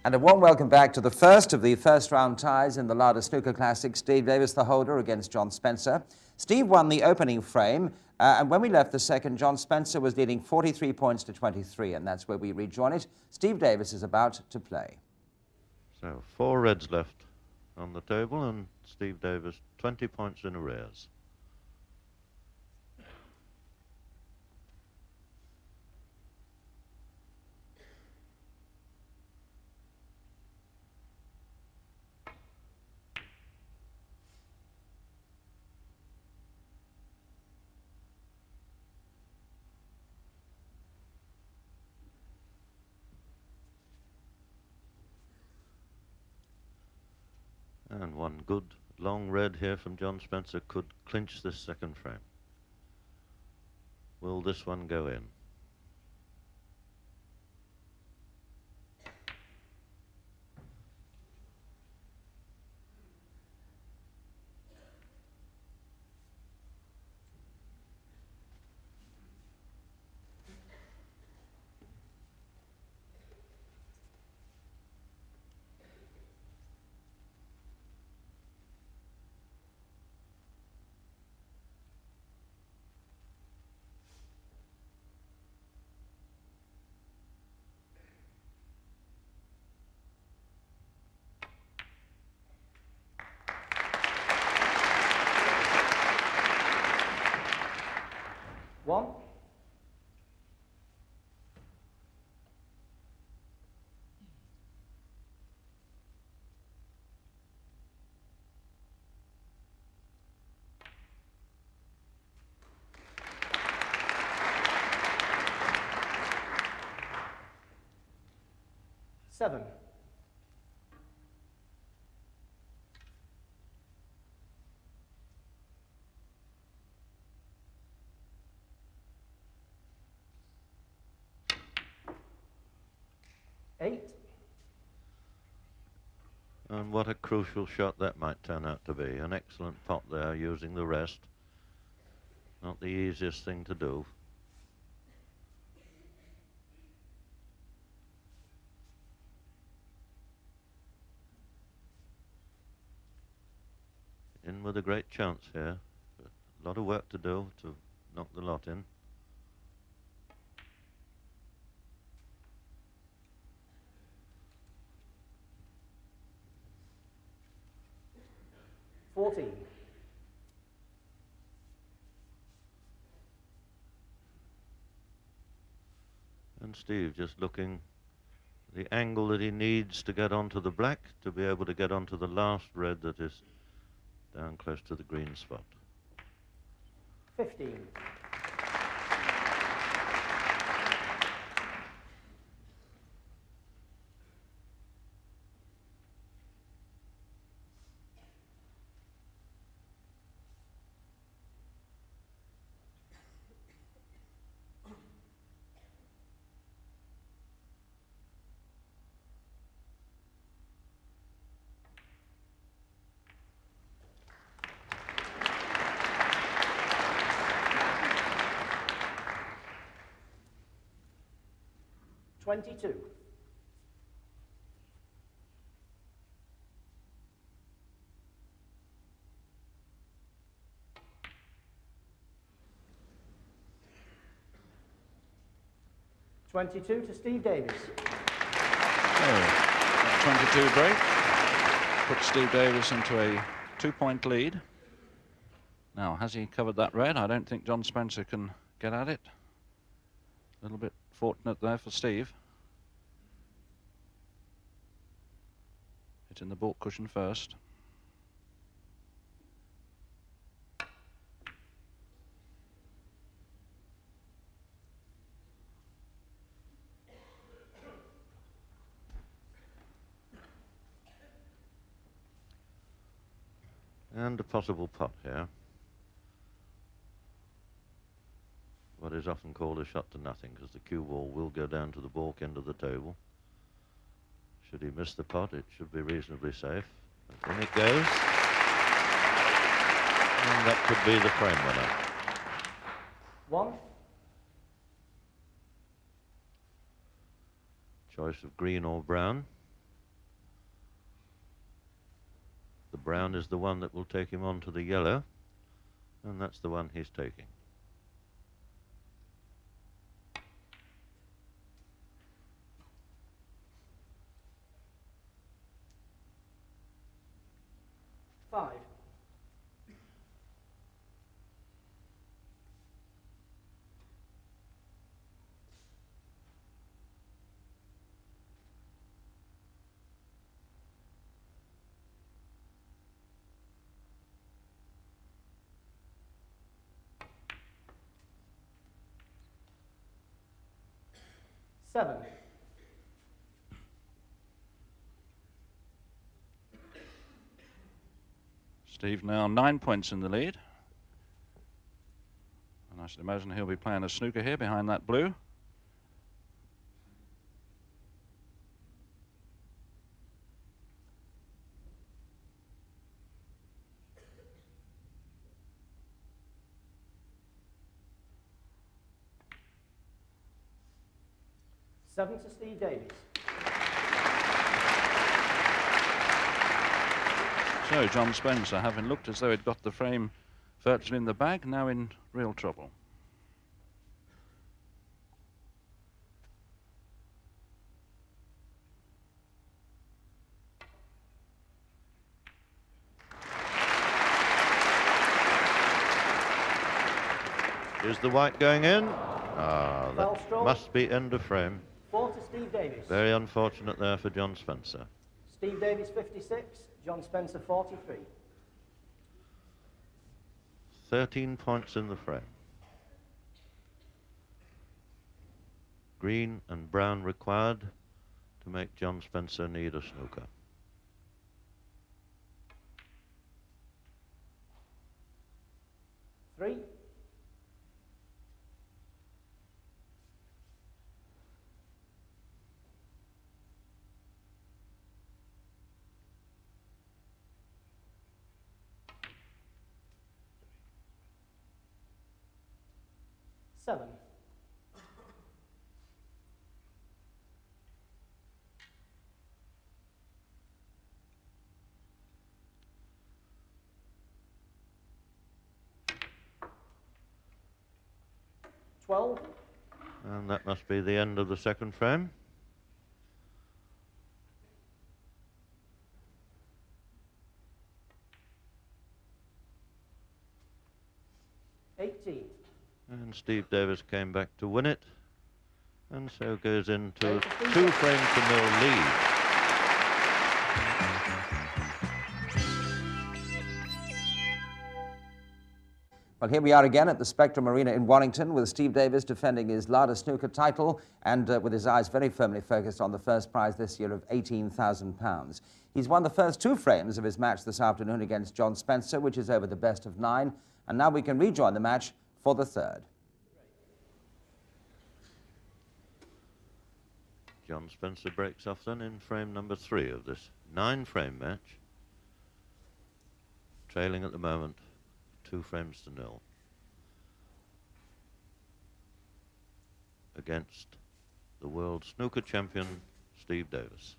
And a warm welcome back to the first of the first round ties in the Lada Snooker Classic. Steve Davis, the holder, against John Spencer. Steve won the opening frame, and when we left the second, John Spencer was leading 43 points to 23, and that's where we rejoin it. Steve Davis is about to play. So 4 reds left on the table, and Steve Davis 20 points in arrears. And one good long red here from John Spencer could clinch this second frame. Will this one go in? One. Seven. Eight. And what a crucial shot that might turn out to be. An excellent pot there using the rest. Not the easiest thing to do. In with a great chance here. A lot of work to do to knock the lot in. And Steve just looking the angle that he needs to get onto the black to be able to get onto the last red that is down close to the green spot. 15. $22. $22 to Steve Davis. That 22 break puts Steve Davis into a 2-point lead. Now, has he covered that red? I don't think John Spencer can get at it. A little bit fortunate there for Steve. Hitting the baulk cushion first. And a possible pot here. What is often called a shot to nothing, because the cue ball will go down to the baulk end of the table. Should he miss the pot, it should be reasonably safe. But in it goes. And that could be the frame winner. One. Choice of green or brown. Brown is the one that will take him on to the yellow, and that's the one he's taking. Five. Seven. Steve now 9 points in the lead. And I should imagine he'll be playing a snooker here behind that blue. Seven to Steve Davies. So John Spencer, having looked as though he'd got the frame virtually in the bag, now in real trouble. Is the white going in? Ah, Foul that stroke. must be end of frame. 4 to Steve Davies. Very unfortunate there for John Spencer. Steve Davies 56, John Spencer 43. 13 points in the frame. Green and brown required to make John Spencer need a snooker. Three. Seven. $12. And that must be the end of the second frame. $18. And Steve Davis came back to win it, and so goes into a Eight to Steve 2 Davis. frame to nil lead. Well, here we are again at the Spectrum Arena in Warrington with Steve Davis defending his Lada snooker title and with his eyes very firmly focused on the first prize this year of £18,000. He's won the first 2 frames of his match this afternoon against John Spencer, which is over the best of 9, and now we can rejoin the match for the third. John Spencer breaks off then in frame number 3 of this 9-frame match, trailing at the moment 2 frames to nil against the world snooker champion Steve Davis.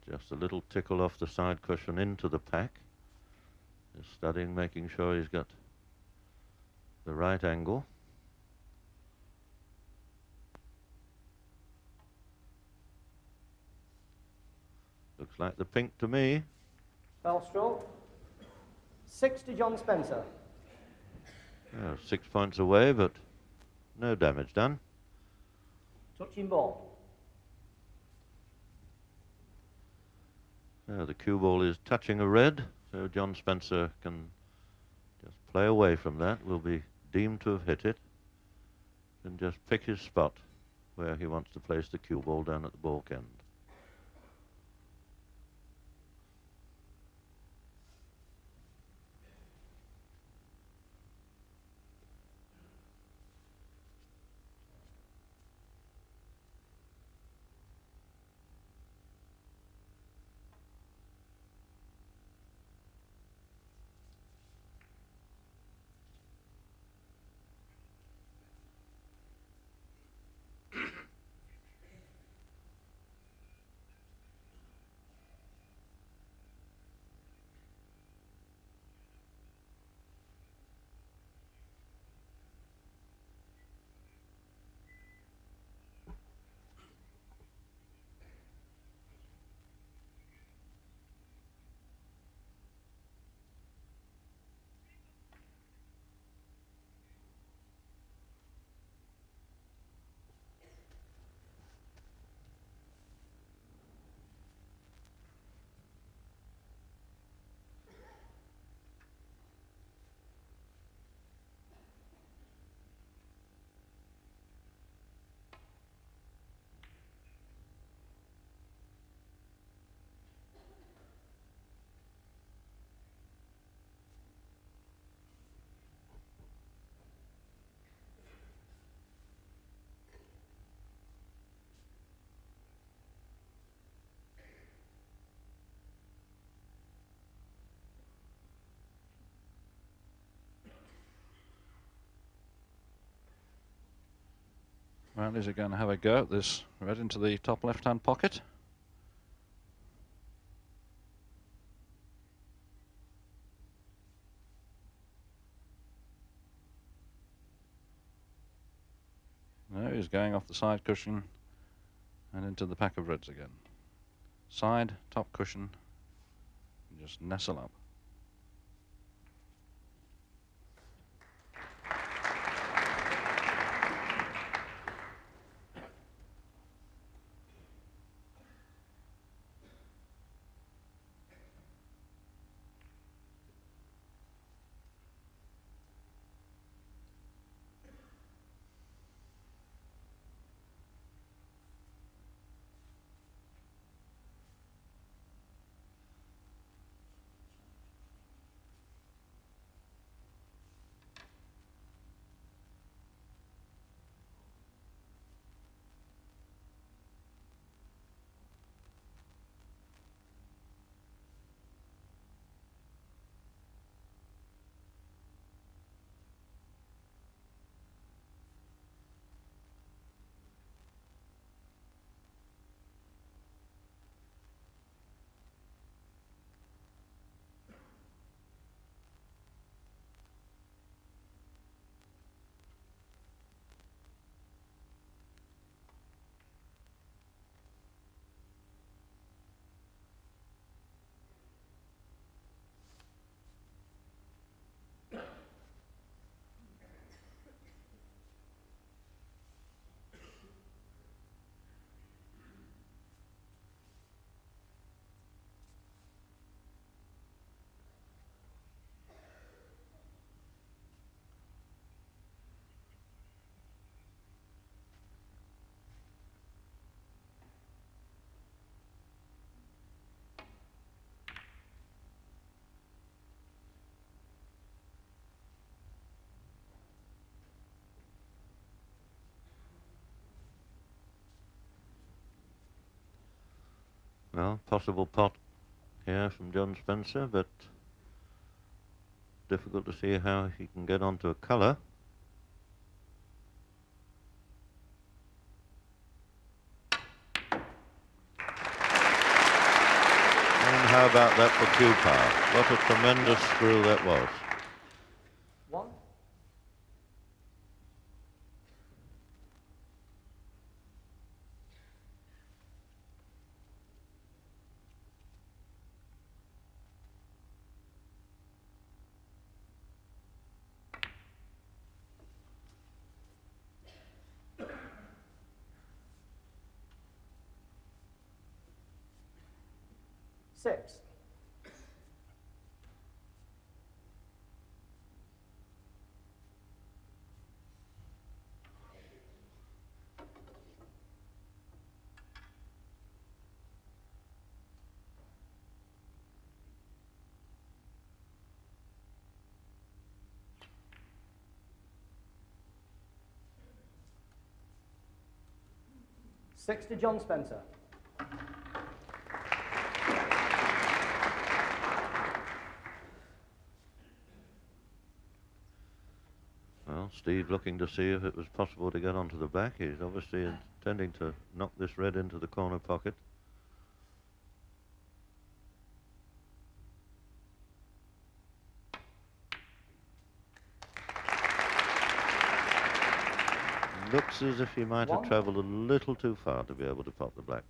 Just a little tickle off the side cushion into the pack. Just studying, making sure he's got the right angle. Looks like the pink to me. Foul stroke. 6 to John Spencer. 6 points away, but no damage done. Touching ball. The cue ball is touching a red, so John Spencer can just play away from that. Will be deemed to have hit it, and just pick his spot where he wants to place the cue ball down at the balk end. Well, is he going to have a go at this red into the top left-hand pocket? No, he's going off the side cushion and into the pack of reds again. Side, top cushion, and just nestle up. Well, possible pot here from John Spencer, but difficult to see how he can get onto a colour. And how about that for cue par? What a tremendous screw that was. 1. Six. Six to John Spencer. Well, Steve looking to see if it was possible to get onto the back. He's obviously intending to knock this red into the corner pocket. Looks as if he might have travelled a little too far to be able to pot the black.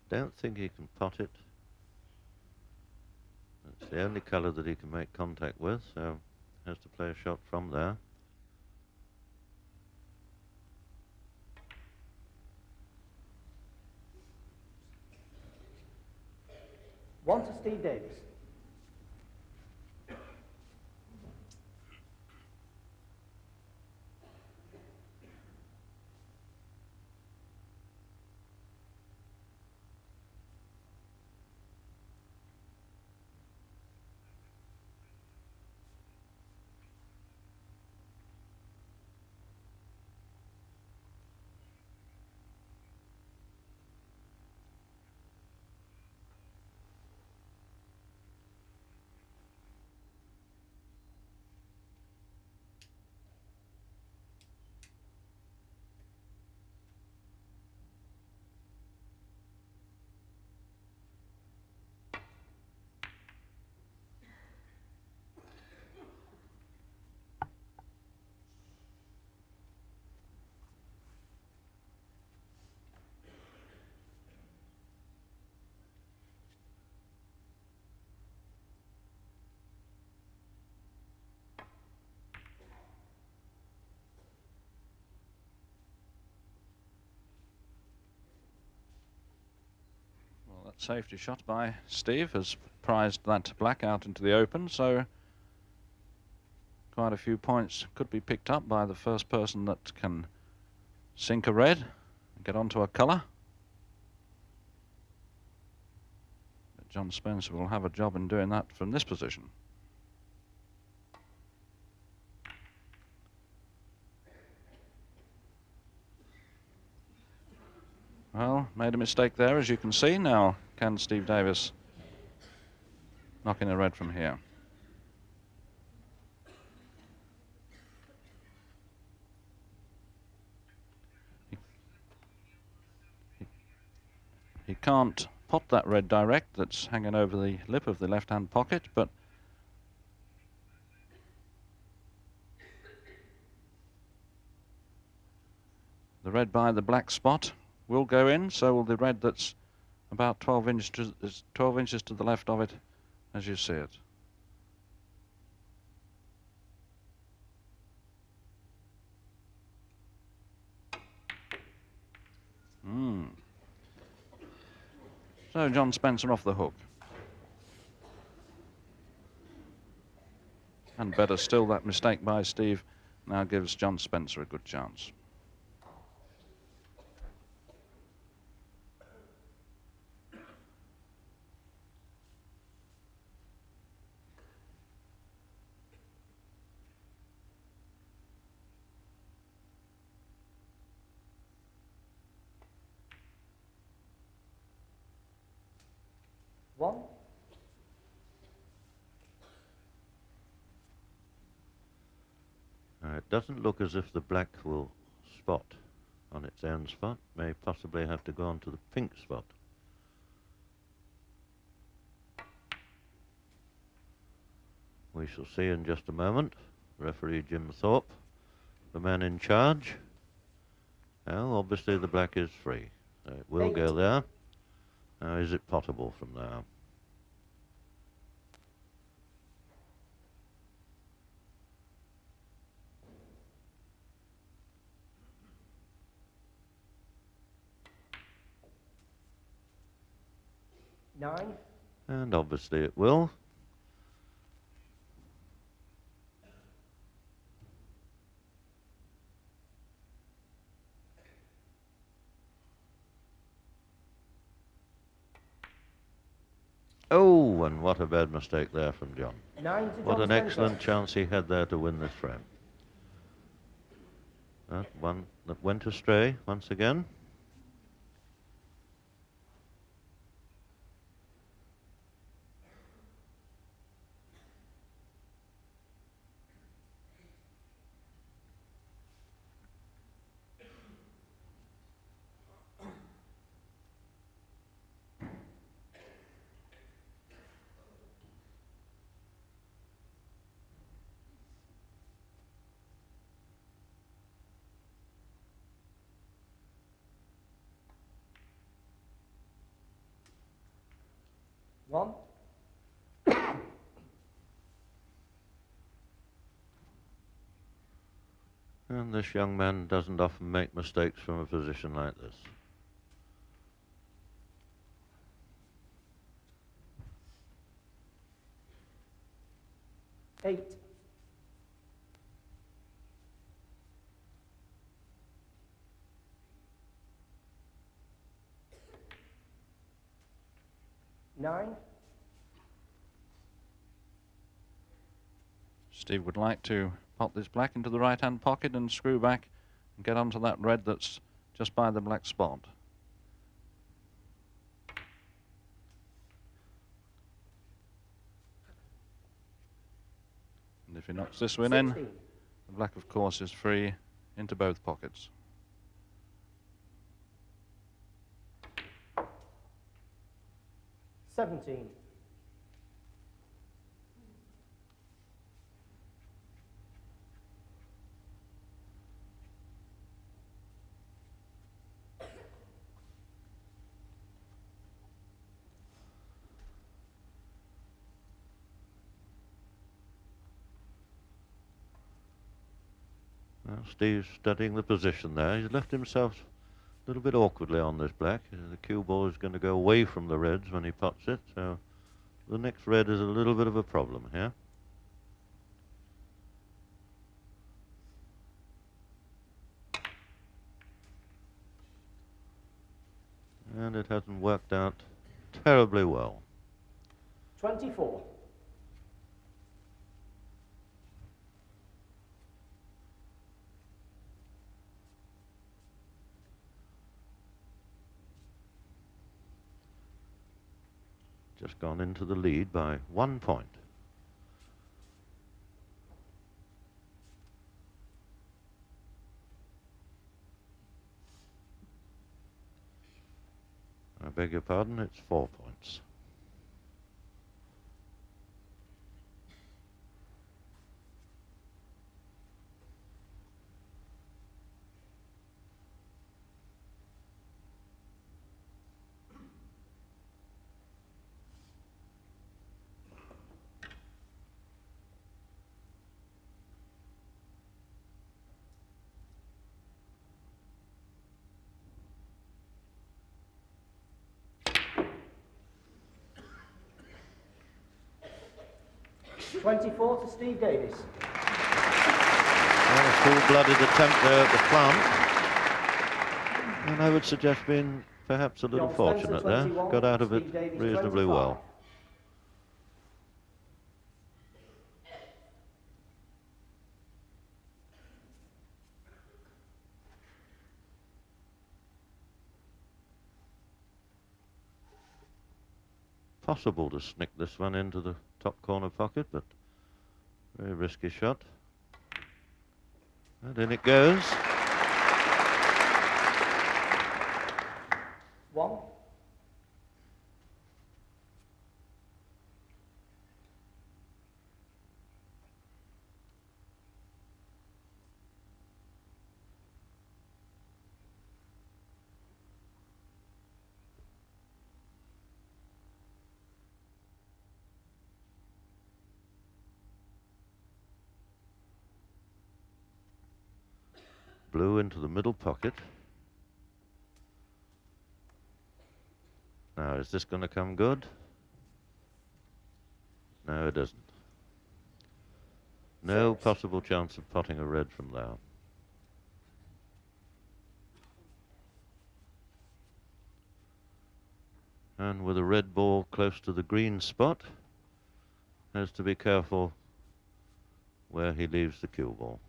Don't think he can pot it. It's the only colour that he can make contact with, so has to play a shot from there. One to Steve Davis. But safety shot by Steve has prized that black out into the open, so quite a few points could be picked up by the first person that can sink a red and get onto a colour. But John Spencer will have a job in doing that from this position. Well, made a mistake there, as you can see. Now, can Steve Davis knock in a red from here? He can't pot that red direct that's hanging over the lip of the left-hand pocket, but the red by the black spot will go in, so will the red that's about 12 inches to the left of it, as you see it. So John Spencer off the hook. And better still, that mistake by Steve now gives John Spencer a good chance. One. It doesn't look as if the black will spot on its own spot. May possibly have to go on to the pink spot. We shall see in just a moment. Referee Jim Thorpe, the man in charge. Well, obviously the black is free. So it will go there. Now, is it potable from there? Nine. And obviously it will. Oh, and what a bad mistake there from John. Nine to What John an Spencer. excellent chance he had there to win this frame. That one that went astray once again. One. And this young man doesn't often make mistakes from a position like this. Eight. Nine. Steve would like to pop this black into the right-hand pocket and screw back and get onto that red that's just by the black spot. And if he knocks this one in, 16. the black, of course, is free into both pockets. $17. Well, Steve's studying the position there. He's left himself a little bit awkwardly on this black. The cue ball is going to go away from the reds when he pots it, so the next red is a little bit of a problem here. And it hasn't worked out terribly well. 24. Just gone into the lead by 1 point. I beg your pardon, it's 4 points. $24 to Steve Davis. Well, a full-blooded attempt there at the plant. And I would suggest being perhaps a little John Spencer, fortunate there. 21, Got out of it Steve Davis, reasonably 25. well. Possible to snick this one into the top corner pocket, but very risky shot. And in it goes. 1. Blue into the middle pocket. Now, is this going to come good? No, it isn't. No possible chance of potting a red from there. And with a red ball close to the green spot, has to be careful where he leaves the cue ball.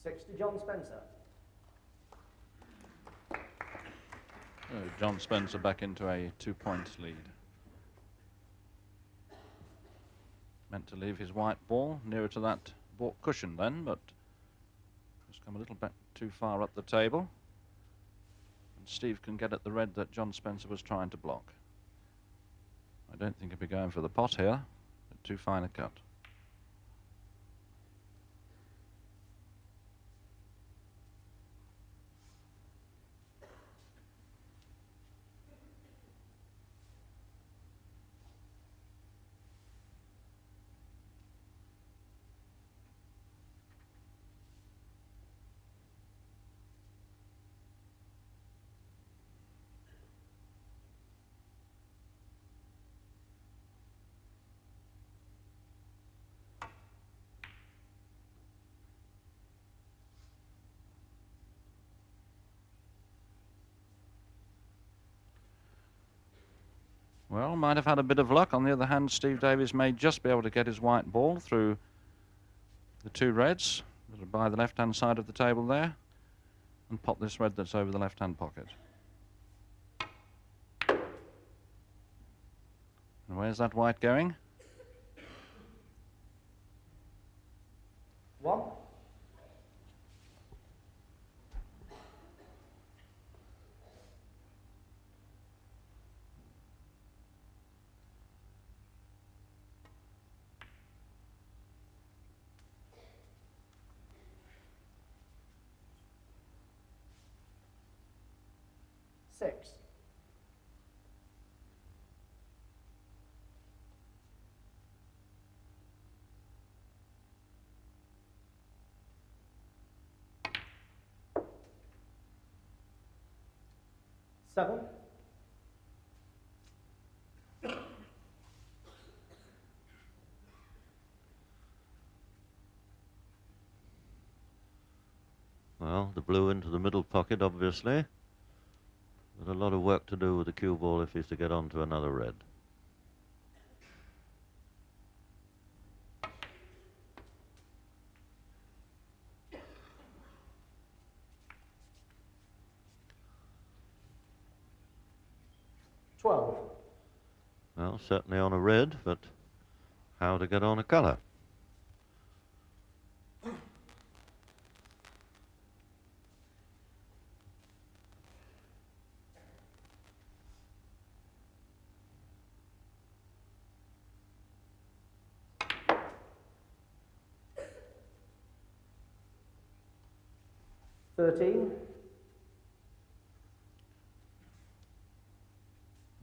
Six to John Spencer. John Spencer back into a 2-point lead. Meant to leave his white ball nearer to that ball cushion then, but has come a little bit too far up the table. And Steve can get at the red that John Spencer was trying to block. I don't think he'll be going for the pot here, but too fine a cut. Well, might have had a bit of luck. On the other hand, Steve Davis may just be able to get his white ball through the two reds that are by the left-hand side of the table there and pop this red that's over the left-hand pocket. And where's that white going? 1. 6. Seven. Well, the blue into the middle pocket, obviously. But a lot of work to do with the cue ball if he's to get on to another red. Well, certainly on a red, but how to get on a colour?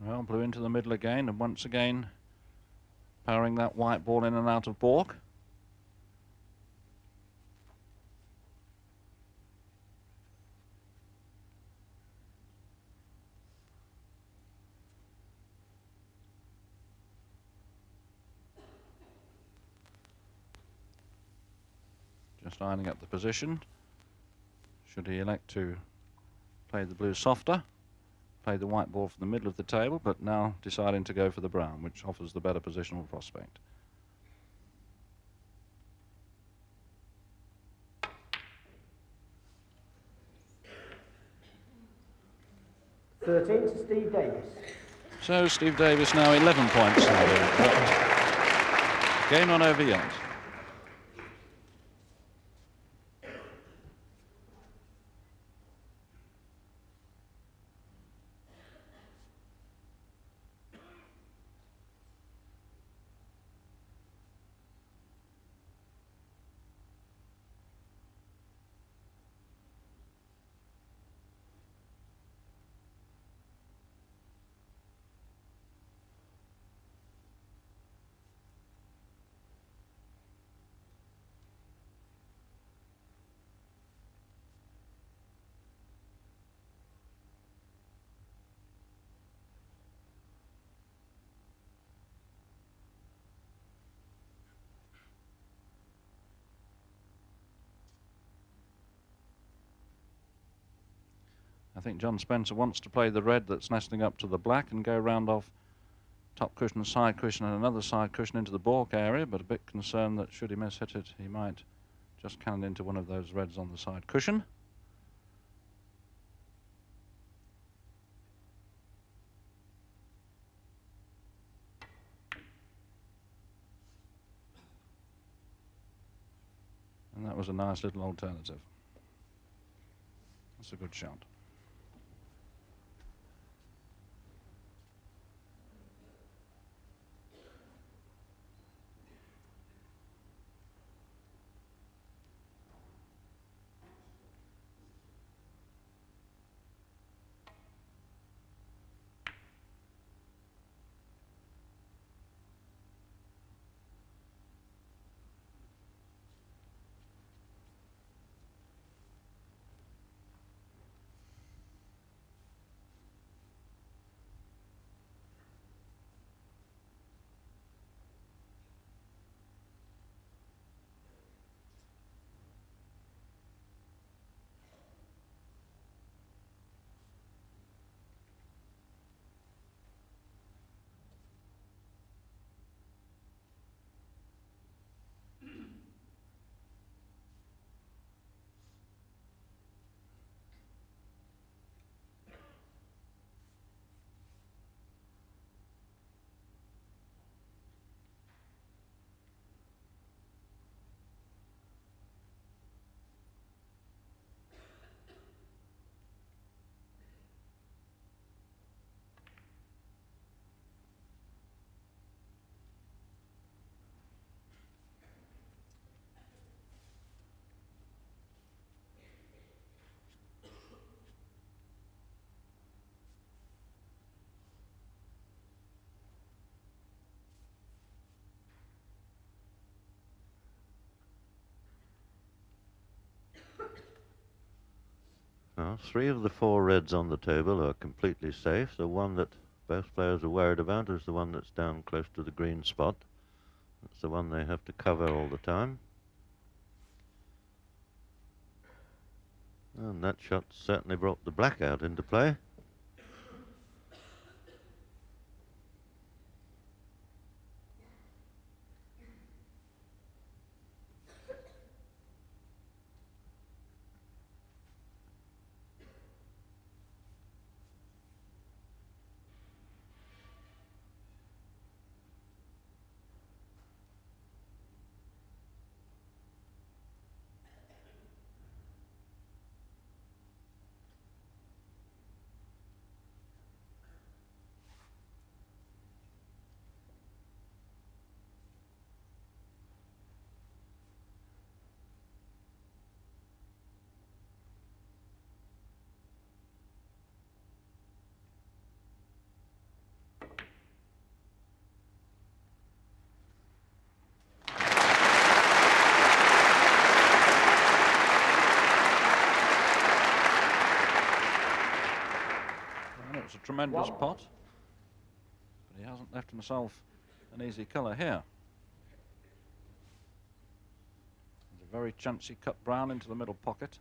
Well, blue into the middle again, and once again powering that white ball in and out of baulk. Just lining up the position. Should he elect to play the blue softer, play the white ball from the middle of the table, but now deciding to go for the brown, which offers the better positional prospect. To Steve Davis. So Steve Davis now 11 points. Game not over yet. I think John Spencer wants to play the red that's nestling up to the black and go round off top cushion, side cushion, and another side cushion into the baulk area, but a bit concerned that should he miss hit it, he might just cannon into one of those reds on the side cushion. And that was a nice little alternative. That's a good shot. Well, 3 of the 4 reds on the table are completely safe. The one that both players are worried about is the one that's down close to the green spot. That's the one they have to cover all the time. And that shot certainly brought the black out into play. Well, it was a tremendous pot, but he hasn't left himself an easy colour here. There's a very chancy cut brown into the middle pocket.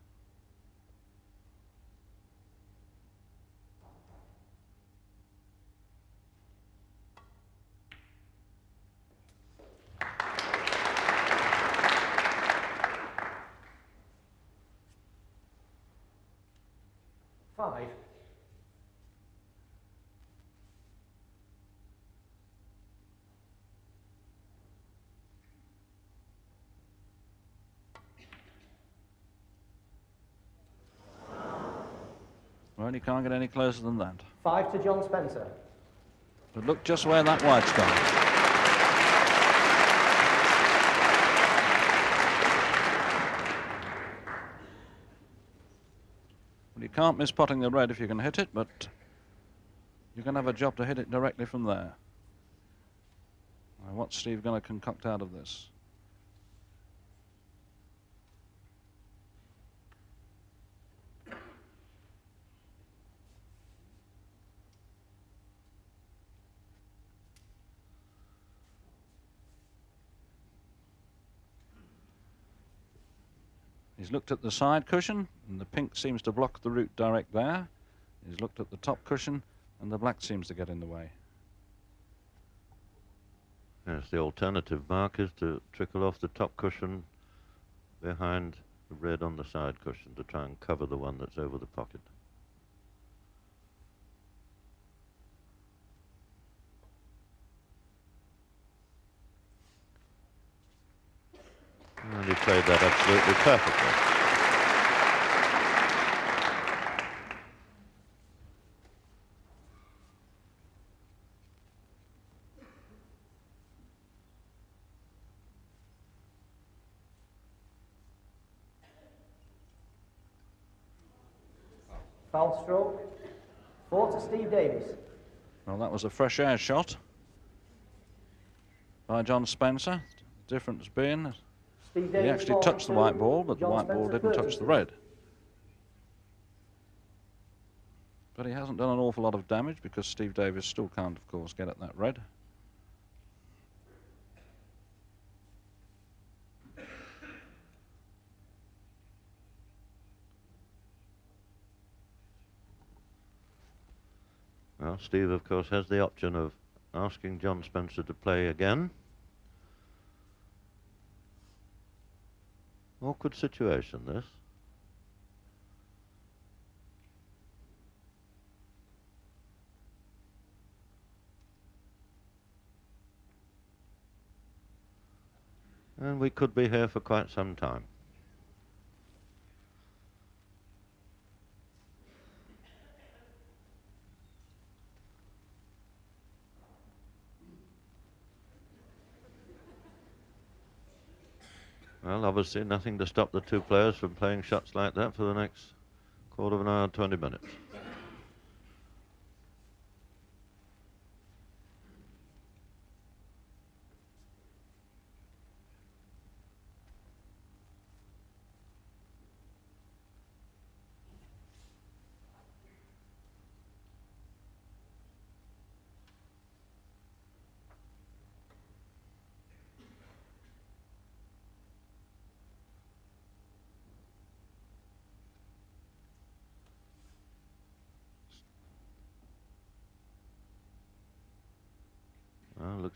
Five. Well, you can't get any closer than that. 5 to John Spencer. But look just where that white's gone. Well, you can't miss potting the red if you can hit it, but you're going to have a job to hit it directly from there. Now, what's Steve going to concoct out of this? He's looked at the side cushion, and the pink seems to block the route direct there. He's looked at the top cushion, and the black seems to get in the way. Yes, the alternative mark is to trickle off the top cushion behind the red on the side cushion to try and cover the one that's over the pocket. And he played that absolutely perfectly. Foul stroke. 4 to Steve Davis. Well, that was a fresh air shot by John Spencer. The difference being Steve he Davis actually 4 touched the to white ball, but the John white ball Spencer didn't touch the 32. red. But he hasn't done an awful lot of damage because Steve Davis still can't, of course, get at that red. Well, Steve, of course, has the option of asking John Spencer to play again. Awkward situation, this. And we could be here for quite some time. Well, obviously nothing to stop the two players from playing shots like that for the next quarter of an hour, 20 minutes.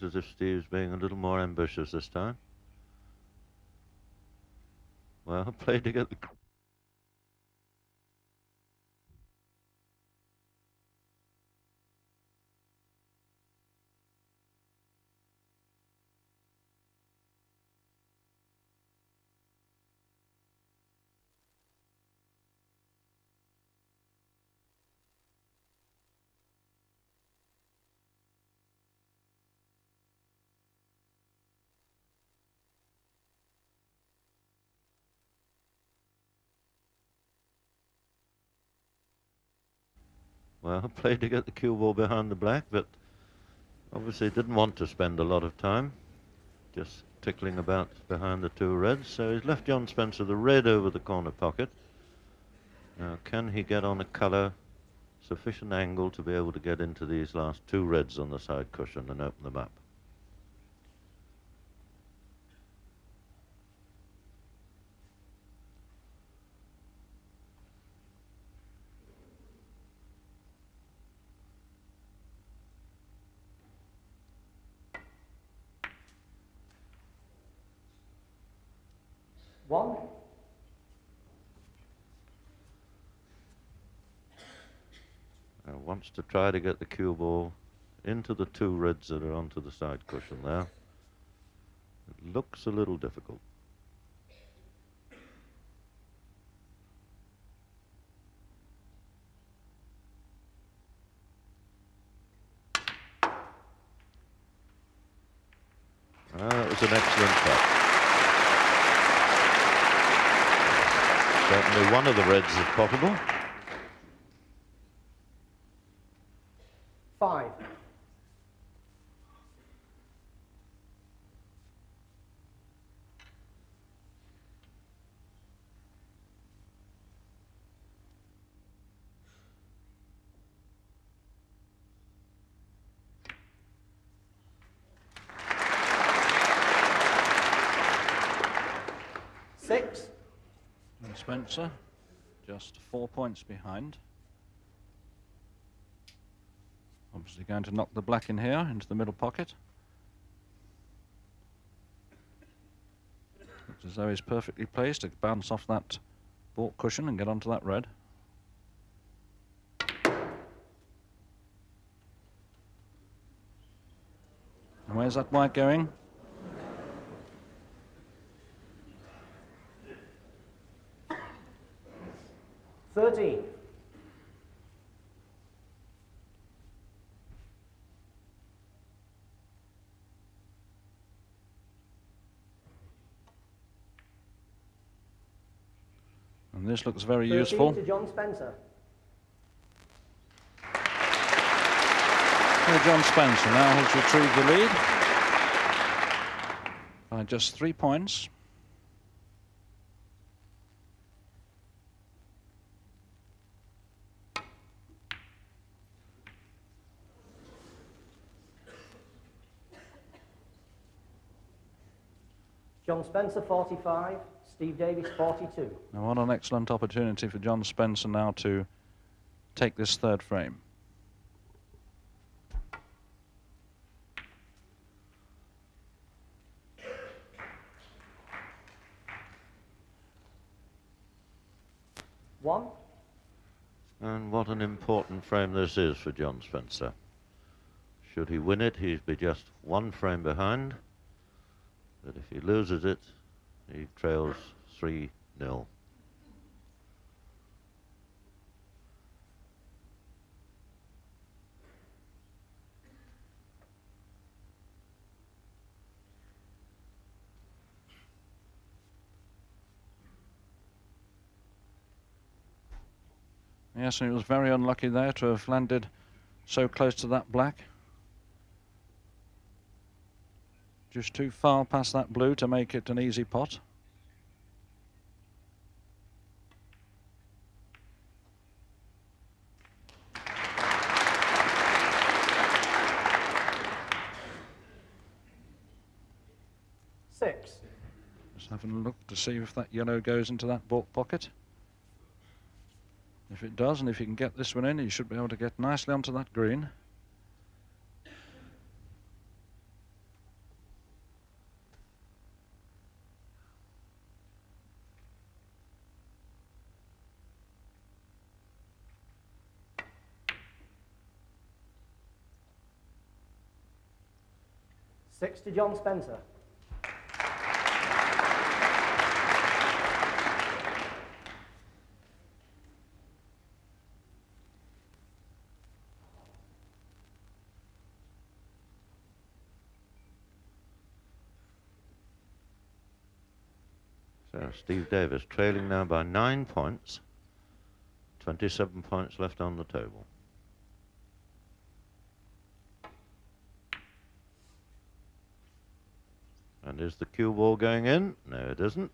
looks as if Steve's being a little more ambitious this time. Well, played to get the... Well, played to get the cue ball behind the black, but obviously didn't want to spend a lot of time just tickling about behind the two reds. So he's left John Spencer the red over the corner pocket. Now, can he get on a colour sufficient angle to be able to get into these last two reds on the side cushion and open them up? One. Wants to try to get the cue ball into the two reds that are onto the side cushion there. It looks a little difficult. That was an excellent shot. Certainly one of the reds is possible. 5. Six. And Spencer just 4 points behind. Obviously going to knock the black in here into the middle pocket. Looks as though he's perfectly placed to bounce off that baulk cushion and get onto that red. And where's that white going? $13. And this looks very 13 useful. to John Spencer. Well, John Spencer now has retrieved the lead by just 3 points. John Spencer 45, Steve Davis 42. Now what an excellent opportunity for John Spencer now to take this third frame. One. And what an important frame this is for John Spencer. Should he win it, he'd be just 1 frame behind. But if he loses it, he trails 3-0. Yes, and it was very unlucky there to have landed so close to that black. Just too far past that blue to make it an easy pot. Six. Just having a look to see if that yellow goes into that baulk pocket. If it does, and if you can get this one in, you should be able to get nicely onto that green. 6 to John Spencer. So Steve Davis trailing now by 9 points. 27 points left on the table. And is the cue ball going in? No, it isn't.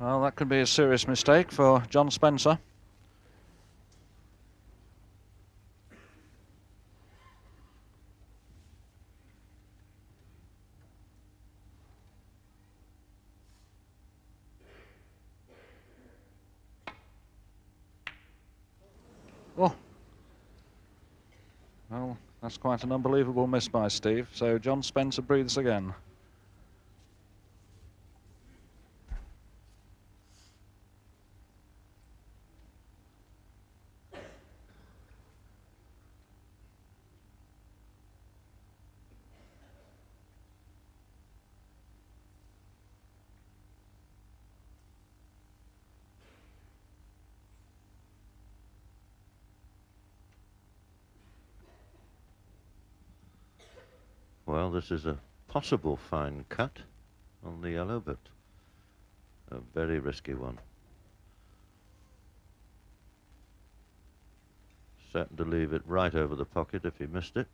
Well, that could be a serious mistake for John Spencer. Oh. Well, that's quite an unbelievable miss by Steve. So John Spencer breathes again. Well, this is a possible fine cut on the yellow, but a very risky one. Certain to leave it right over the pocket if he missed it.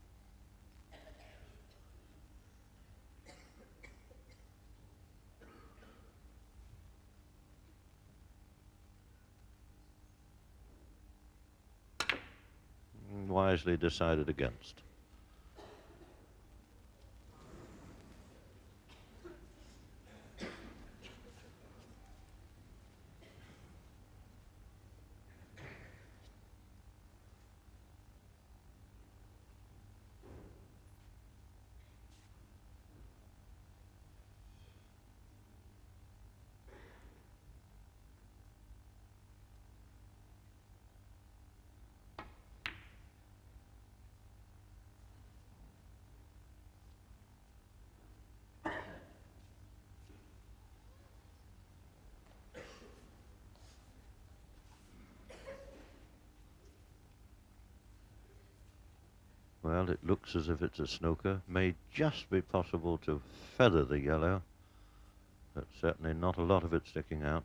Wisely decided against. Well, it looks as if it's a snooker. May just be possible to feather the yellow, but certainly not a lot of it sticking out.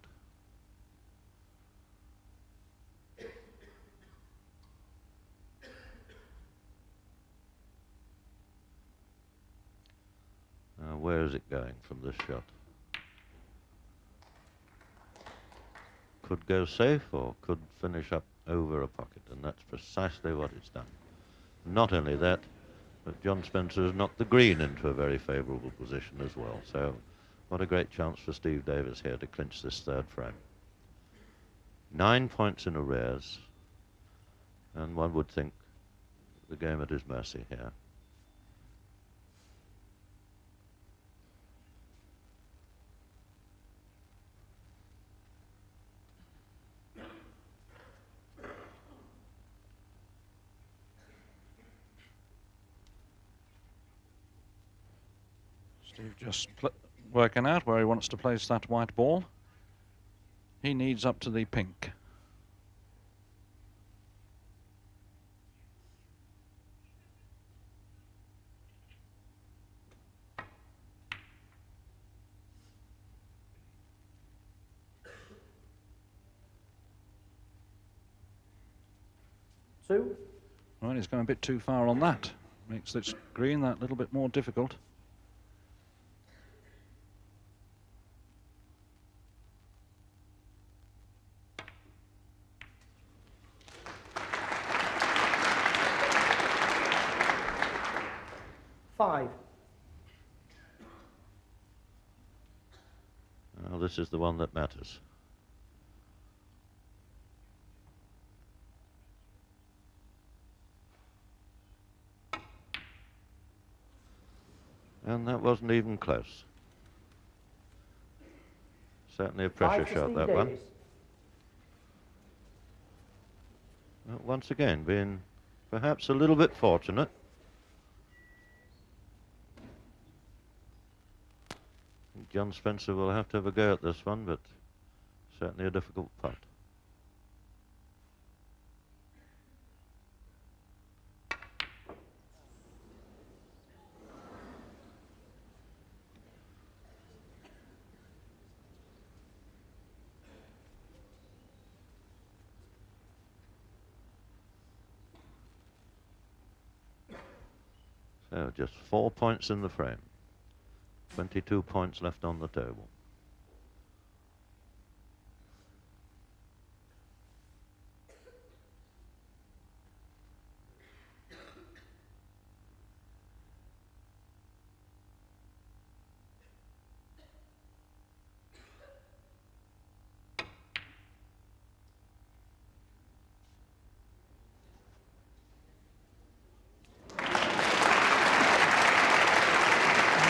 Where is it going from this shot? Could go safe or could finish up over a pocket, and that's precisely what it's done. Not only that, but John Spencer has knocked the green into a very favourable position as well. So what a great chance for Steve Davis here to clinch this third frame. 9 points in arrears, and one would think the game at his mercy here. Steve just working out where he wants to place that white ball. He needs up to the pink. Two. Well, he's going a bit too far on that. Makes this green that little bit more difficult. this is the one that matters. And that wasn't even close. Certainly a pressure 5 to shot, Steve that one. Davis. Well, once again, being perhaps a little bit fortunate. I think John Spencer will have to have a go at this one, but certainly a difficult putt. So just 4 points in the frame. 22 points left on the table.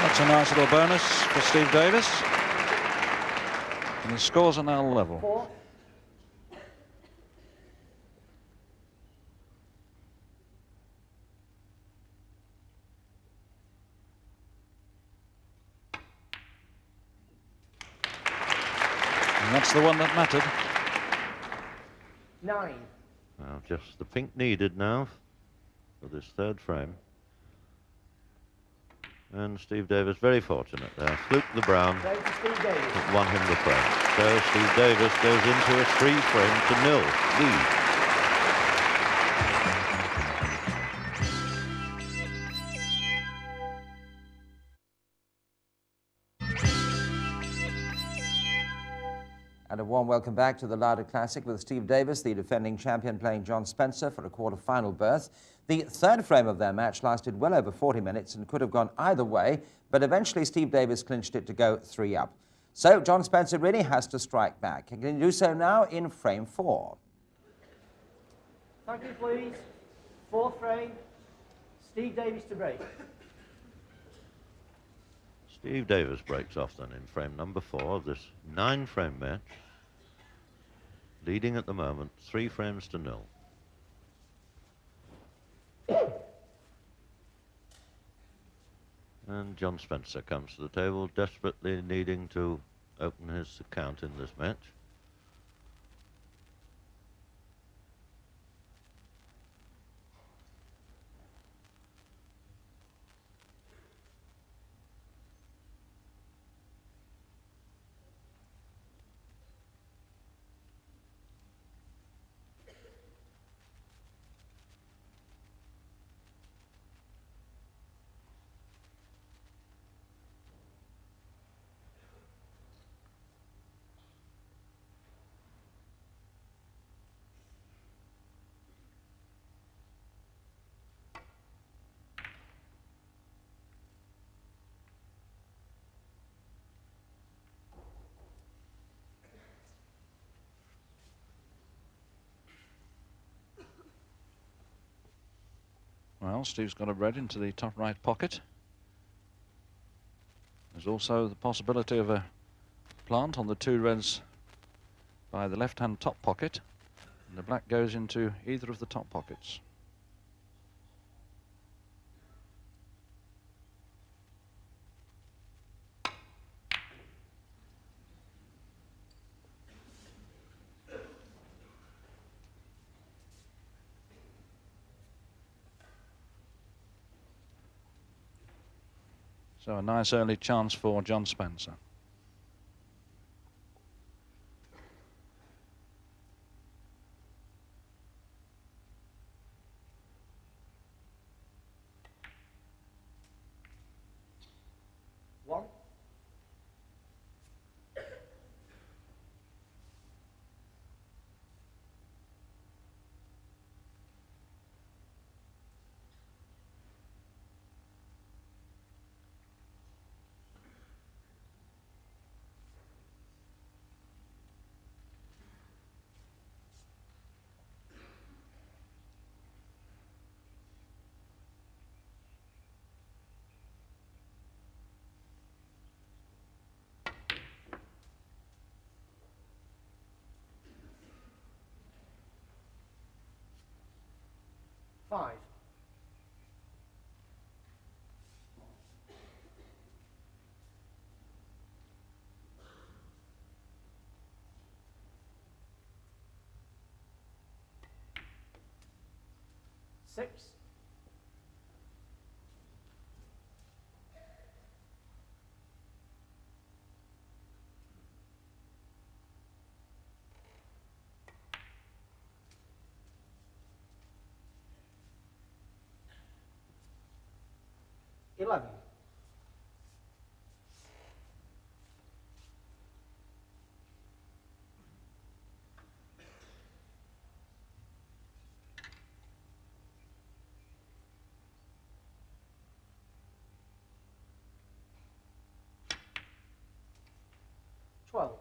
That's a nice little bonus for Steve Davis. And the scores are now level. 4. And that's the one that mattered. 9. Well, just the pink needed now for this third frame. And Steve Davis very fortunate there. Fluked the brown, Go to Steve Davis. that won him the frame. So Steve Davis goes into a 3-frame-to-0 lead. And a warm welcome back to the Lada Classic with Steve Davis, the defending champion, playing John Spencer for a quarter-final berth. The third frame of their match lasted well over 40 minutes and could have gone either way, but eventually Steve Davis clinched it to go 3 up. So John Spencer really has to strike back. And can do so now in frame 4. Thank you, please. 4th frame. Steve Davis to break. Steve Davis breaks off then in frame number 4 of this 9-frame match. Leading at the moment 3-frames-to-0. And John Spencer comes to the table, desperately needing to open his account in this match. Well, Steve's got a red into the top right pocket. There's also the possibility of a plant on the 2 reds by the left-hand top pocket, and the black goes into either of the top pockets. So a nice early chance for John Spencer. One. 5. Six. 11. 12.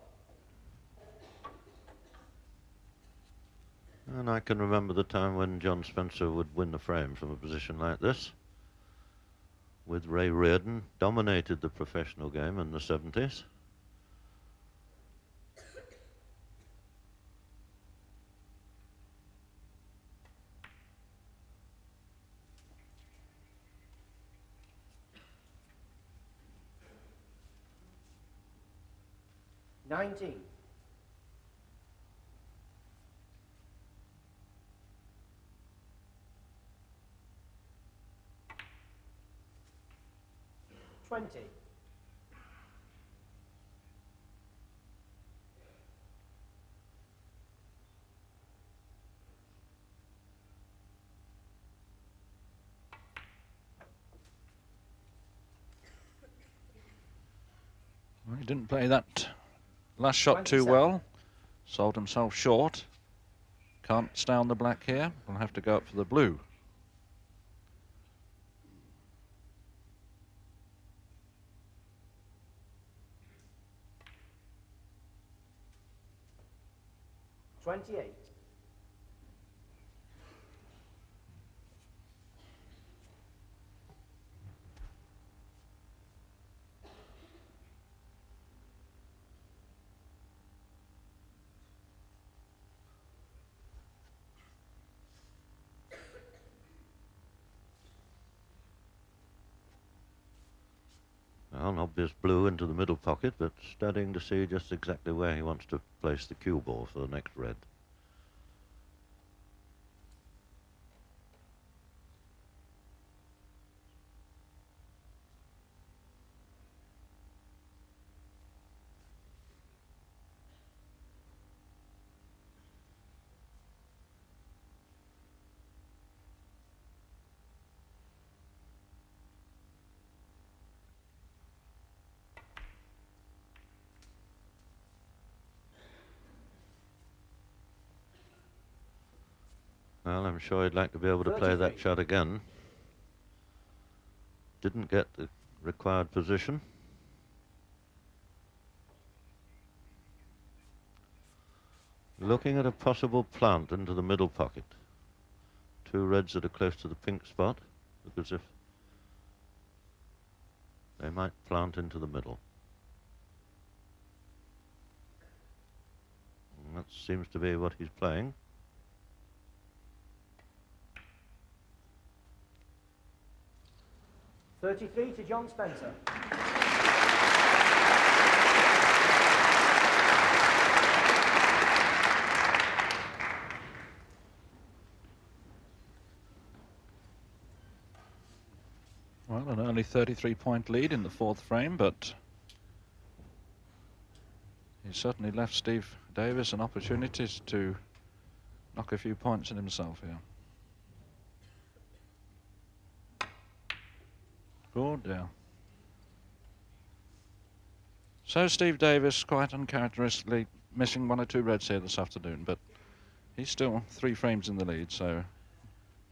And I can remember the time when John Spencer would win the frame from a position like this, with Ray Reardon, dominated the professional game in the 70s. $19. 20. 'Well, he didn't play that last shot too 27. well. Sold himself short. Can't stay on the black here. We'll have to go up for the blue. $28. Well, an obvious blue into the middle pocket, but studying to see just exactly where he wants to place the cue ball for the next red. Well, I'm sure he'd like to be able to play that 33. shot again. Didn't get the required position. Looking at a possible plant into the middle pocket. Two reds that are close to the pink spot, look as if they might plant into the middle. And that seems to be what he's playing. $33 to John Spencer. Well, an early 33-point lead in the fourth frame, but he certainly left Steve Davis an opportunity to knock a few points in himself here. Good, yeah. So Steve Davis, quite uncharacteristically, missing one or two reds here this afternoon, but he's still 3 frames in the lead, so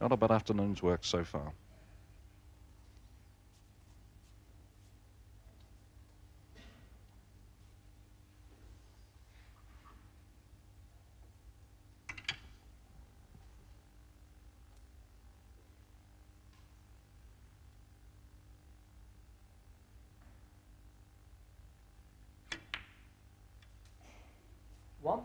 not a bad afternoon's work so far. One.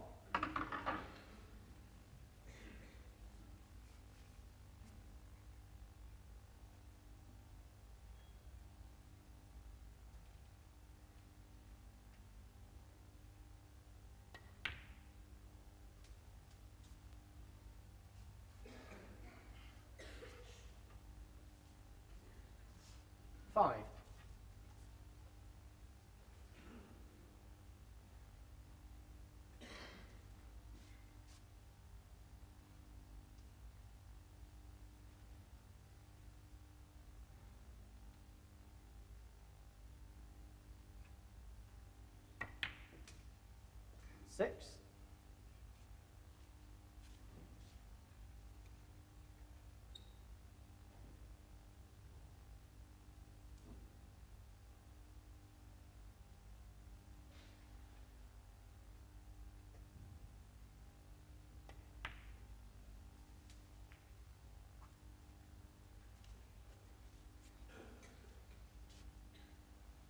6.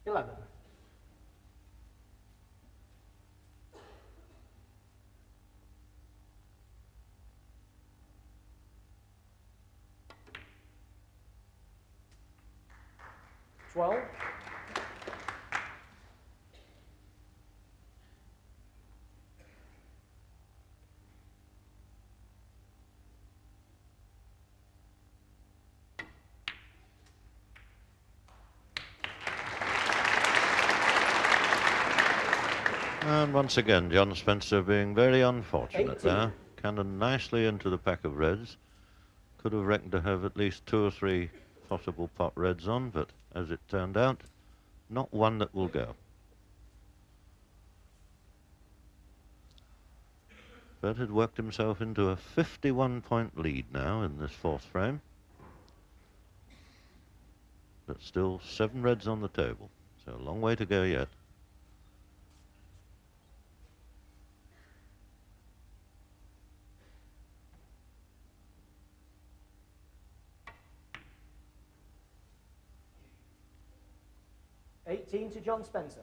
Eleven. $12. And once again, John Spencer being very unfortunate 18. there. Cannoned nicely into the pack of reds. Could have reckoned to have at least 2 or 3 possible pot reds on, but as it turned out, not one that will go. But had worked himself into a 51-point lead now in this 4th frame. But still 7 reds on the table, so a long way to go yet. $18 to John Spencer.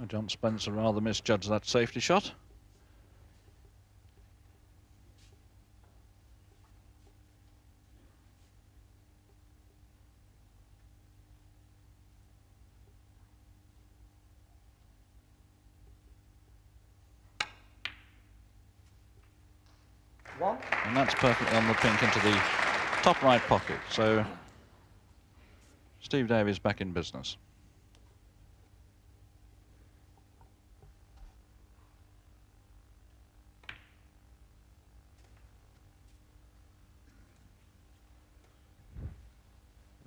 John Spencer rather misjudged that safety shot. One. And that's perfectly on the pink into the top right pocket. So Steve Davies back in business.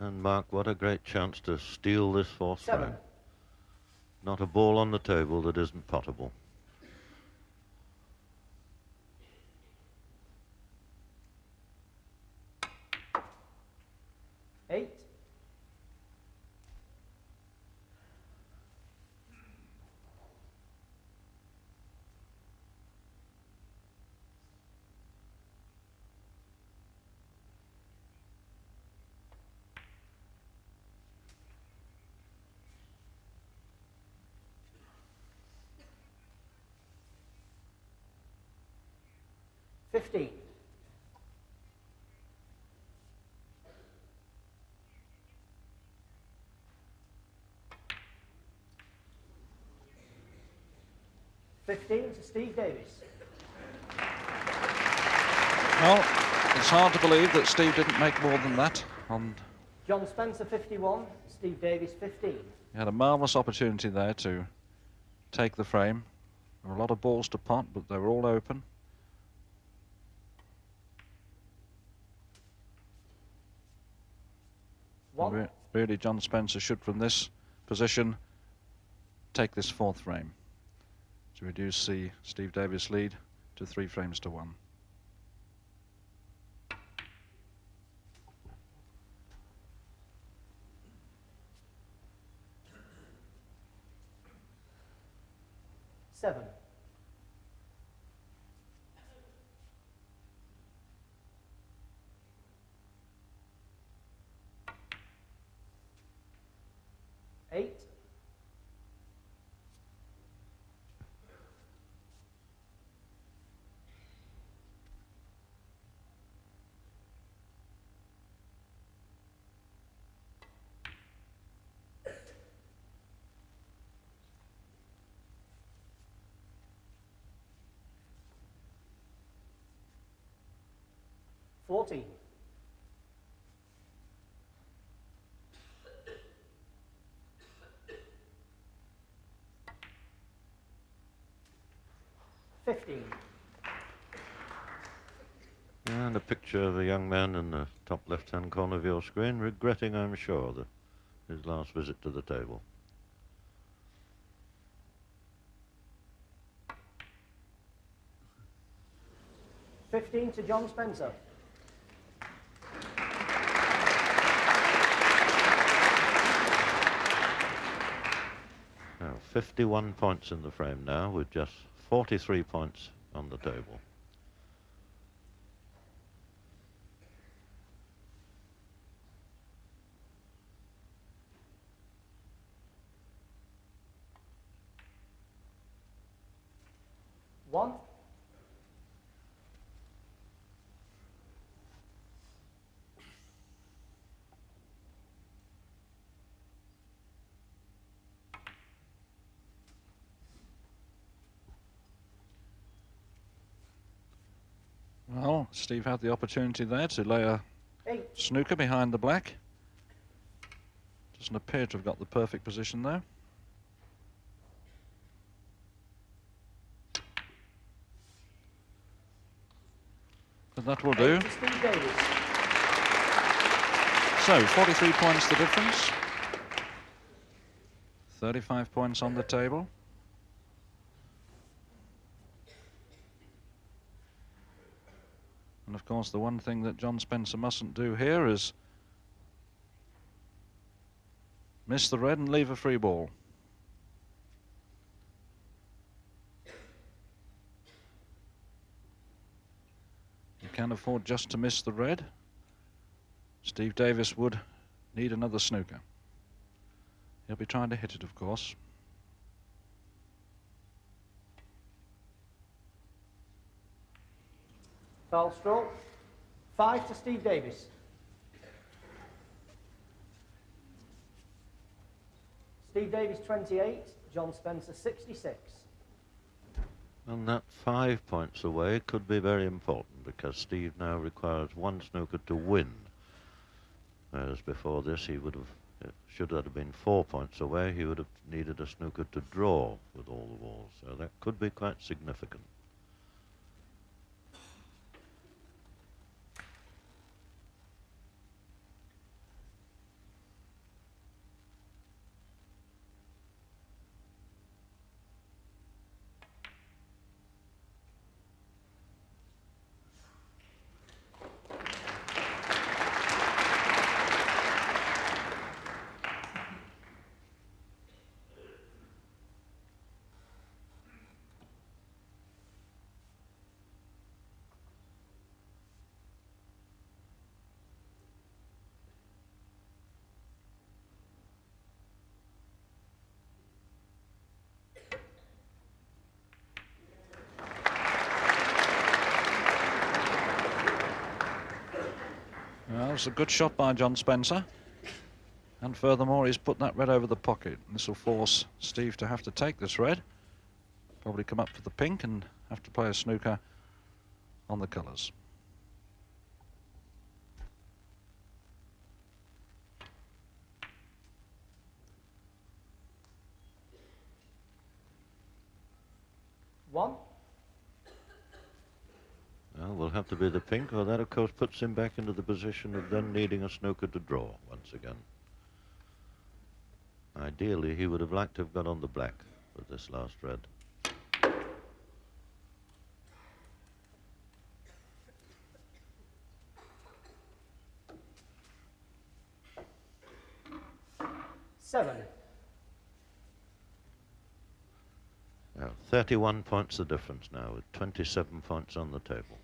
And Mark, what a great chance to steal this 4th 7. frame. Not a ball on the table that isn't potable. $8. $15. $15 to Steve Davies. Well, it's hard to believe that Steve didn't make more than that. John Spencer 51, Steve Davies 15. He had a marvellous opportunity there to take the frame. There were a lot of balls to pot, but they were all open. One. Really, John Spencer should, from this position, take this 4th frame to reduce the Steve Davies lead to 3 frames to 1. 7. Eight. 14. 15. And a picture of a young man in the top left-hand corner of your screen, regretting, I'm sure, his last visit to the table. $15 to John Spencer. Now, 51 points in the frame now, with just 43 points on the table. One. Well, Steve had the opportunity there to lay a 8. snooker behind the black. Doesn't appear to have got the perfect position there. But that will do. 8 to Steve Davis. So, 43 points the difference. 35 points on the table. And of course, the one thing that John Spencer mustn't do here is miss the red and leave a free ball. You can't afford just to miss the red. Steve Davis would need another snooker. He'll be trying to hit it, of course. Foul stroke. 5 to Steve Davis. Steve Davis 28, John Spencer 66. And that 5 points away could be very important, because Steve now requires one snooker to win. Whereas before this, he would have, should that have been 4 points away, he would have needed a snooker to draw with all the balls. So that could be quite significant. Well, it's a good shot by John Spencer. And furthermore, he's put that red over the pocket. This will force Steve to have to take this red. Probably come up for the pink and have to play a snooker on the colours. One. Well, will have to be the pink, or that, of course, puts him back into the position of then needing a snooker to draw once again. Ideally, he would have liked to have got on the black with this last red. Seven. Now, 31 points the difference now, with 27 points on the table.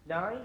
Nine.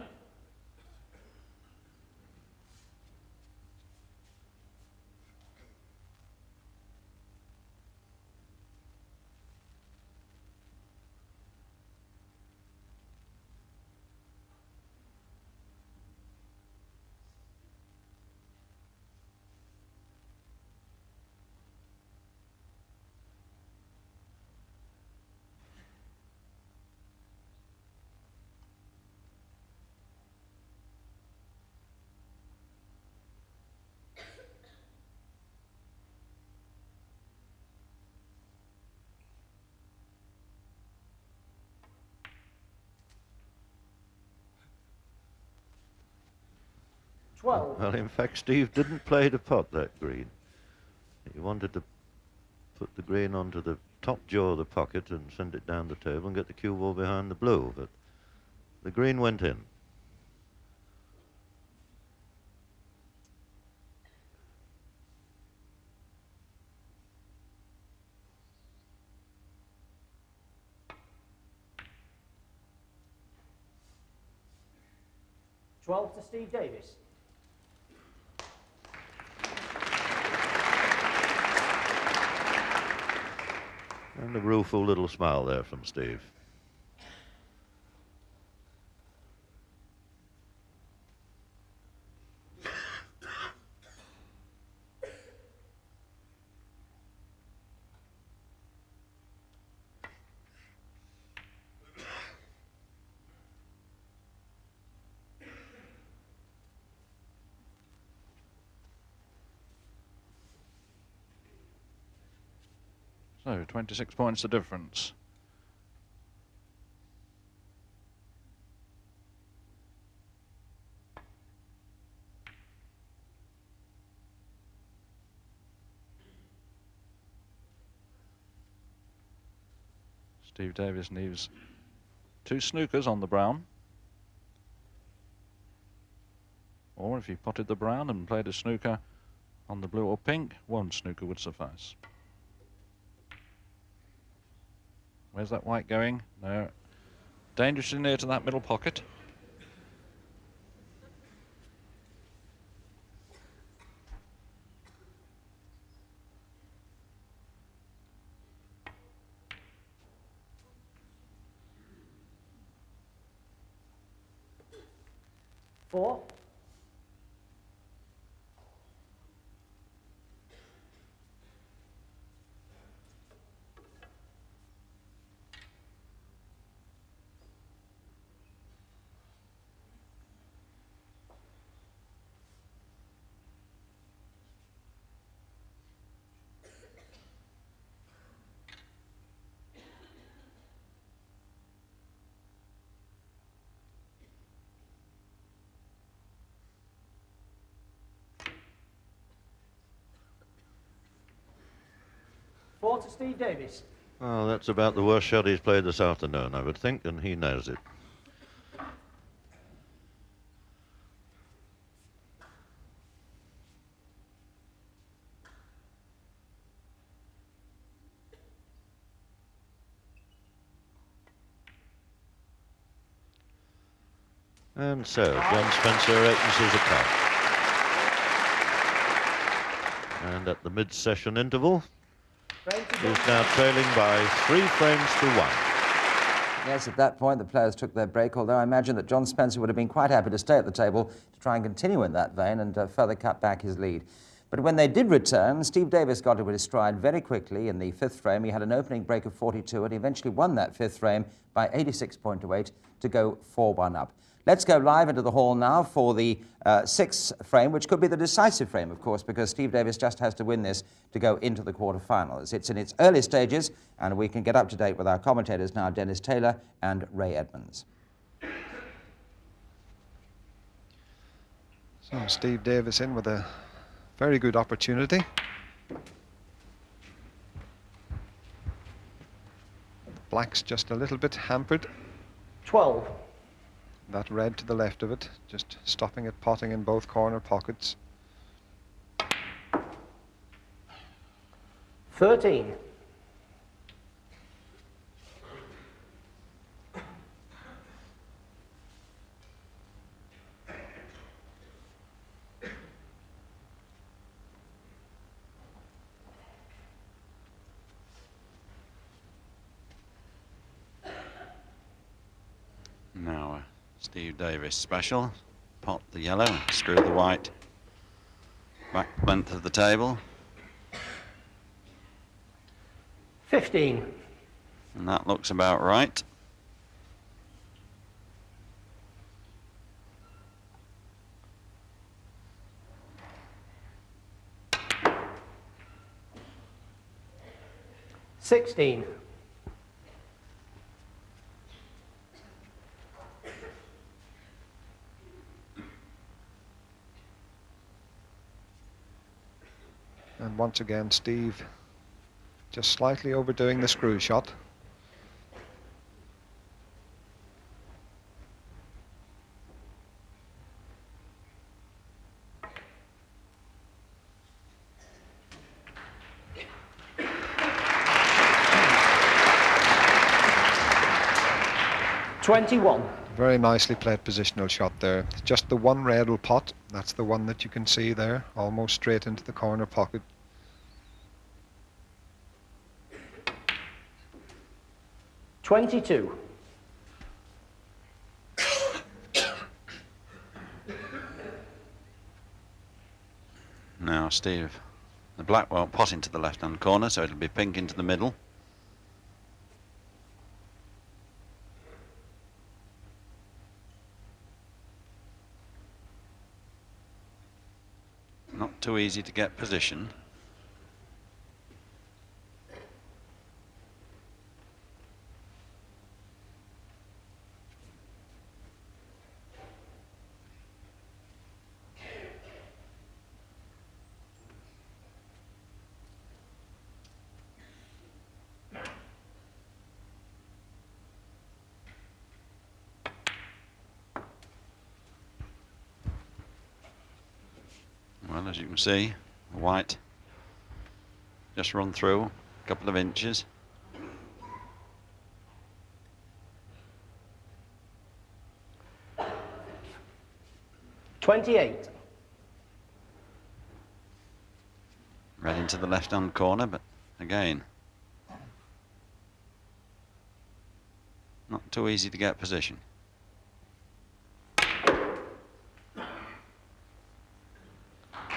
Twelve. Well, in fact, Steve didn't play to pot that green. He wanted to put the green onto the top jaw of the pocket and send it down the table and get the cue ball behind the blue, but the green went in. Twelve to Steve Davis. And a rueful little smile there from Steve. So 26 points the difference. Steve Davis leaves 2 snookers on the brown. Or if he potted the brown and played a snooker on the blue or pink, 1 snooker would suffice. Where's that white going? No. Dangerously near to that middle pocket. Four. Four to Steve Davis. Well, that's about the worst shot he's played this afternoon, I would think, and he knows it. And so, John Spencer opens his account. And at the mid-session interval, he's now trailing by 3 frames to 1. Yes, at that point the players took their break, although I imagine that John Spencer would have been quite happy to stay at the table to try and continue in that vein and further cut back his lead. But when they did return, Steve Davis got into his stride very quickly in the 5th frame. He had an opening break of 42 and he eventually won that 5th frame by 86.28 to go 4-1 up. Let's go live into the hall now for the 6th frame, which could be the decisive frame, of course, because Steve Davis just has to win this to go into the quarterfinals. It's in its early stages, and we can get up to date with our commentators now, Dennis Taylor and Ray Edmonds. So Steve Davis in with a very good opportunity. Black's just a little bit hampered. 12. That red to the left of it, just stopping it potting in both corner pockets. 13. Now, Steve Davis special. Pot the yellow, screw the white. Back length of the table. 15. And that looks about right. $16. And once again, Steve just slightly overdoing the screw shot. $21. Very nicely played positional shot there. Just the one red will pot. That's the one that you can see there, almost straight into the corner pocket. $22. Now, Steve, the black won't pot into the left-hand corner, so it'll be pink into the middle. Not too easy to get position. Well, as you can see, white just run through a couple of inches. $28. Red into the left-hand corner, but again, not too easy to get position.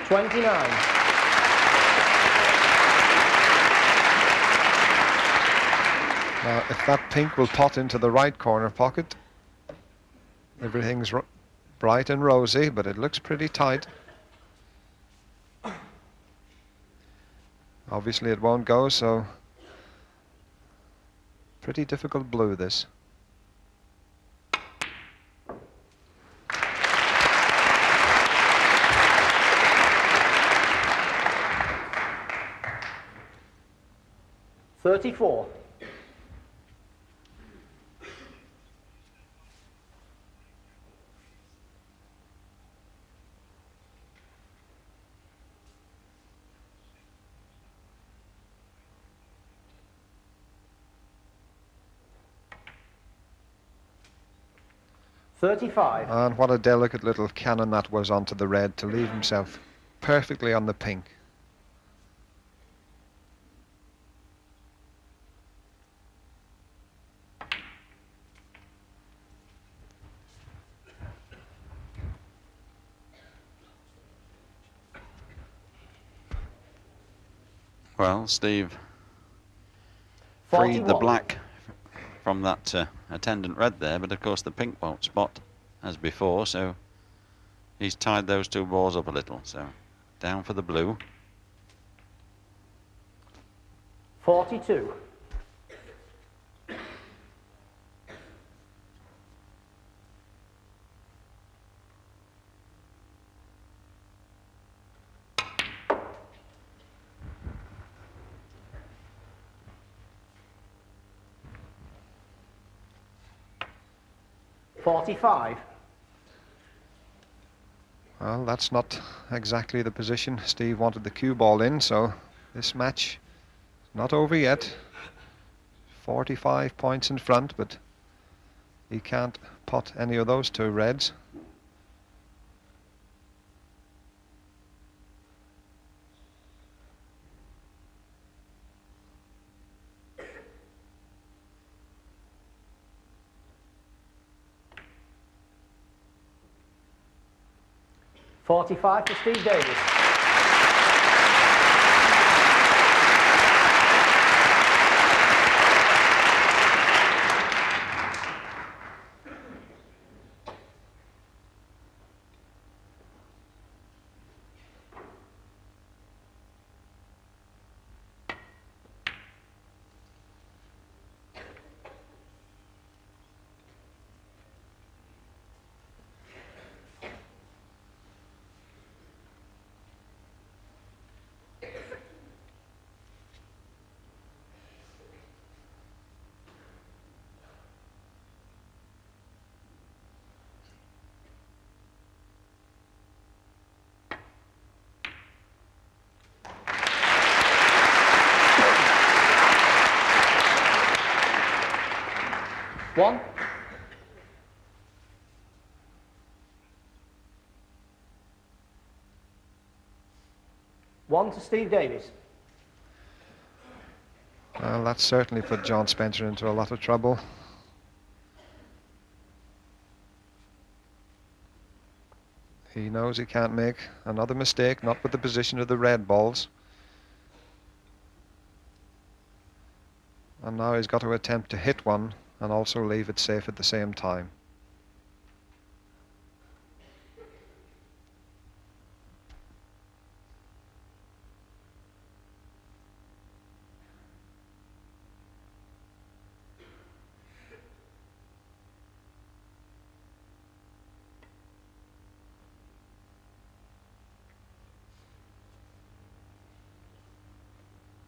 $29. Now, if that pink will pot into the right corner pocket, everything's bright and rosy, but it looks pretty tight. Obviously it won't go, so pretty difficult blue this. $34. $35. And what a delicate little cannon that was onto the red to leave himself perfectly on the pink. Well, Steve freed the 41. black from that attendant red there, but of course the pink won't spot as before, so he's tied those two balls up a little. So down for the blue. 42. 45. Well, that's not exactly the position Steve wanted the cue ball in, so this match is not over yet. 45 points in front, but he can't pot any of those two reds. $45 for Steve Davis. One. One to Steve Davis. Well, that certainly put John Spencer into a lot of trouble. He knows he can't make another mistake, not with the position of the red balls. And now he's got to attempt to hit one and also leave it safe at the same time.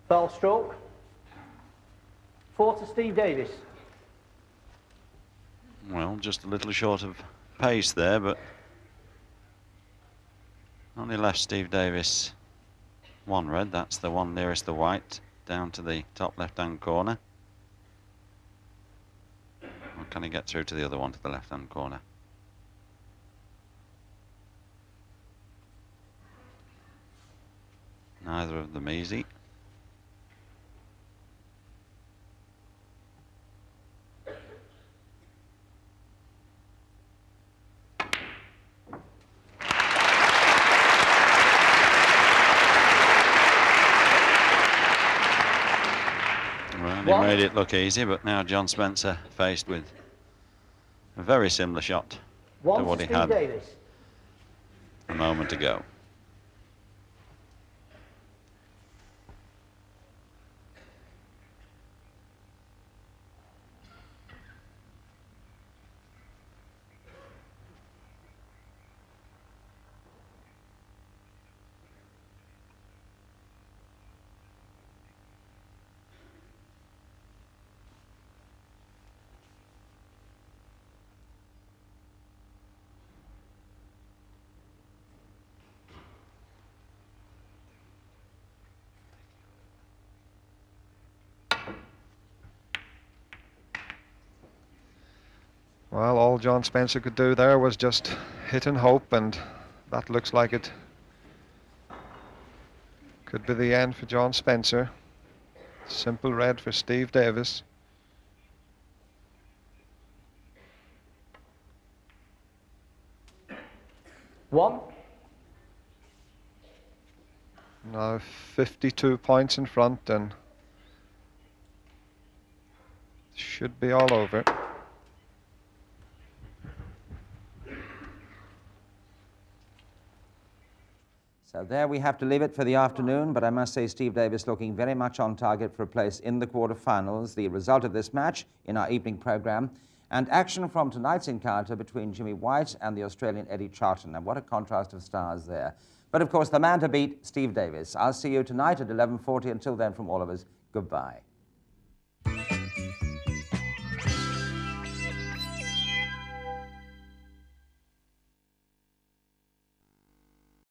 Ball stroke. 4 to Steve Davis. Well, just a little short of pace there, but only left Steve Davis one red. That's the one nearest the white, down to the top left-hand corner. Or can he get through to the other one to the left-hand corner? Neither of them easy. Well, he made it look easy, but now John Spencer faced with a very similar shot to what he had a moment ago. Well, all John Spencer could do there was just hit and hope, and that looks like it could be the end for John Spencer. Simple red for Steve Davis. One. Now 52 points in front and should be all over. So there we have to leave it for the afternoon, but I must say Steve Davis looking very much on target for a place in the quarterfinals. The result of this match in our evening program, and action from tonight's encounter between Jimmy White and the Australian Eddie Charlton. And what a contrast of stars there. But of course, the man to beat, Steve Davis. I'll see you tonight at 11:40. Until then, from all of us, goodbye.